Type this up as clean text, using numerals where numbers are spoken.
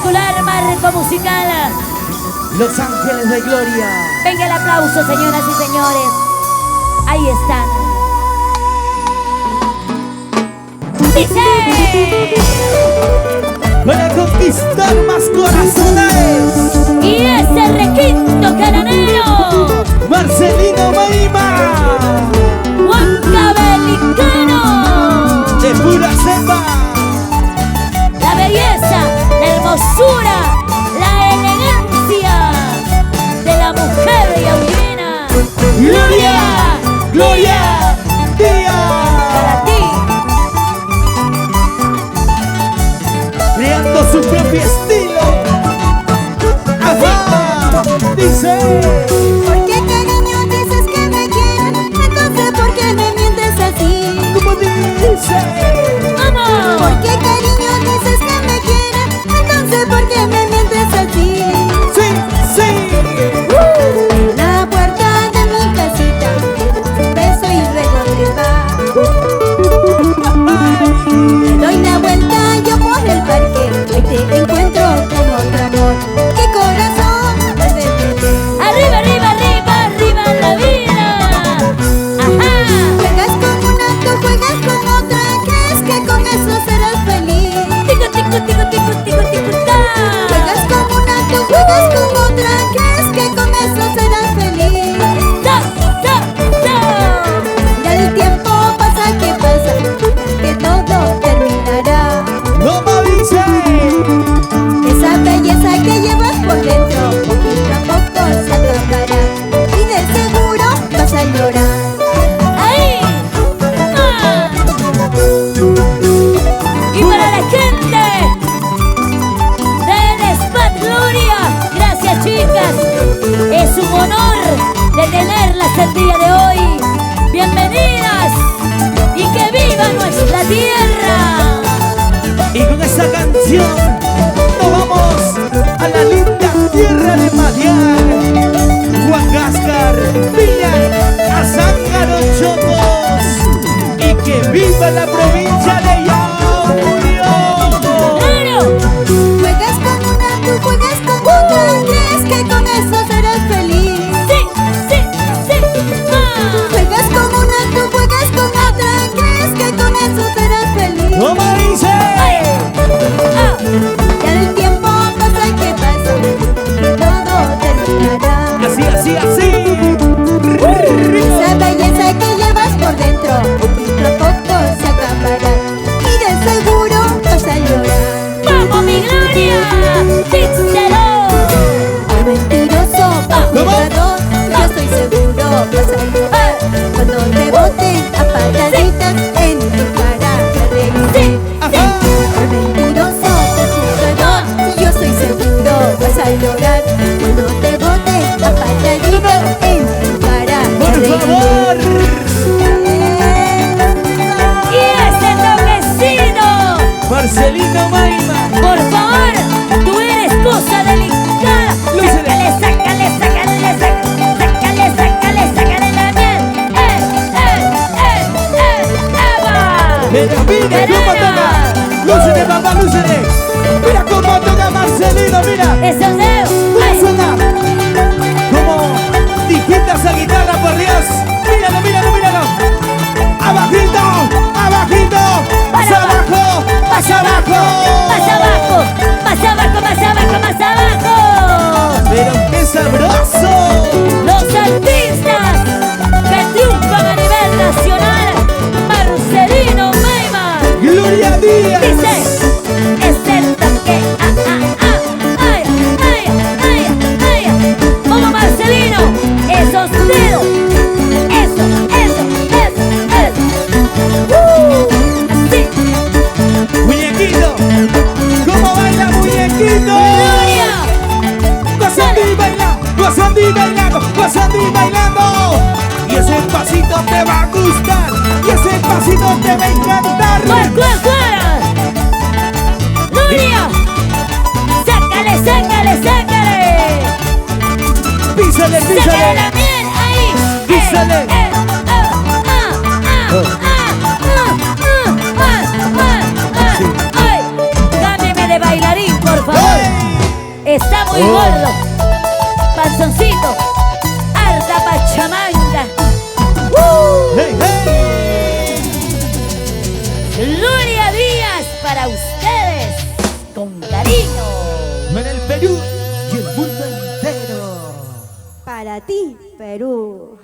espectacular marco musical. Los Ángeles de Gloria. Venga el aplauso, señoras y señores. Ahí están. ¡Dice! Para conquistar más corazones. Y ese requinto cananero. Marcelino Maima. Huanca Belicano. De pura cepa. La belleza, la hermosura, la elegancia de la mujer yauyena. Gloria, Gloria, Día. Para ti. Creando su propio estilo. Ajá. Dice. ¿Por qué, cariño, dices que me quieres? Entonces, ¿por qué me mientes así? ¿Cómo dice? ¡Vamos! ¿Por qué, cariño, dices que me quieres? Entonces, ¿por qué me mientes así? Sí, sí. En la puerta de mi casita, beso y luego te vas. Doy la vuelta yo por el parque, hoy te encuentro con otro amor. ¿Qué corazón debe tener? Arriba, arriba, arriba, arriba la vida. Ajá. Juegas con una, tú juegas con otra, ¿crees que con eso serás feliz? Tico, tico, tico, tico, tico, tico, ta. Juegas con una, tú juegas con otra, ¿crees que con eso serás feliz? Ta, ta, ta. Ya el tiempo pasa, ¿qué pasa? Que todo terminará. ¿Cómo dice? Esa belleza que llevas por dentro, poquito a poco se acabará. Y de seguro vas a llorar. Ahí. Ah. Y para la gente del Spa Gloria, gracias chicas. Es un honor de tenerlas el día de hoy. Bienvenidas y que viva nuestra tierra. Y con esta canción nos vamos a la linda tierra de Madián, Huacáscar, Villa, Azángaro, Chocos. Y que viva la provincia de Yauyos. ¡Claro! Juegas con una, tú juegas con otra, ¿crees que con eso serás feliz? ¡Sí, sí, sí! ¡Ah! Juegas con una, tú juegas con otra, ¿crees que con eso serás feliz? ¿Cómo dice? ¡Ah! Ya el tiempo pasa, ¿qué pasa? Que todo terminará. Así, así, así. Esa belleza que llevas por dentro, poquito a poco se acabará. Y de seguro vas a llorar. ¡Vamos, mi Gloria! ¡Díselo! Por mentiroso, por jugador, yo estoy seguro vas a llorar. Cuando te boten a pataditas en tu cara te reiré. Ajá. Por mentiroso, por jugador, yo estoy seguro vas a llorar. Cuando te boten a pataditas en tu cara te Por reiré. favor. ¡Y ese toquecito! Marcelino Maima. Por favor, tú eres cosa delicada. Sácale, sácale, sácale, sácale, sácale, sácale la miel. ¡Eva! Mira, mira cómo toca. Lúcele, papá, lúcele. Mira cómo toca Marcelino, mira. ¡Esos dedos! ¡Ay! Suena como dijiste esa guitarra, por Dios. Míralo, míralo, míralo. Abajito, abajito. Más abajo, más abajo. ¡Más abajo! ¡Más abajo, más abajo, más abajo! Pero qué sabroso. Los artistas que triunfan a nivel nacional. Marcelino Maima. Gloria Díaz. Dice, es el toque. Ay, ay, ay, ay. Vamos, Marcelino. Esos dedos. Eso, eso, eso, eso. Así. Muñequito. ¿Cómo baila, muñequito? Gloria. Gozando y bailando, gozando y bailando, gozando y bailando. Y ese pasito te va a gustar. Y ese pasito te va a encantar. ¡Cuál, cuál, cuál! ¡Gloria! ¡Sácale, sácale, sácale! Písale, ¡Sácale písale. la miel! ¡Ahí! Písale. ¡Ay! Cámbiame de bailarín, por favor! ¡Ay! muy gordo, panzoncito, harta pachamanga. Hey, hey. Gloria Díaz para ustedes, con cariño. En el Perú y el mundo entero. Para ti, Perú.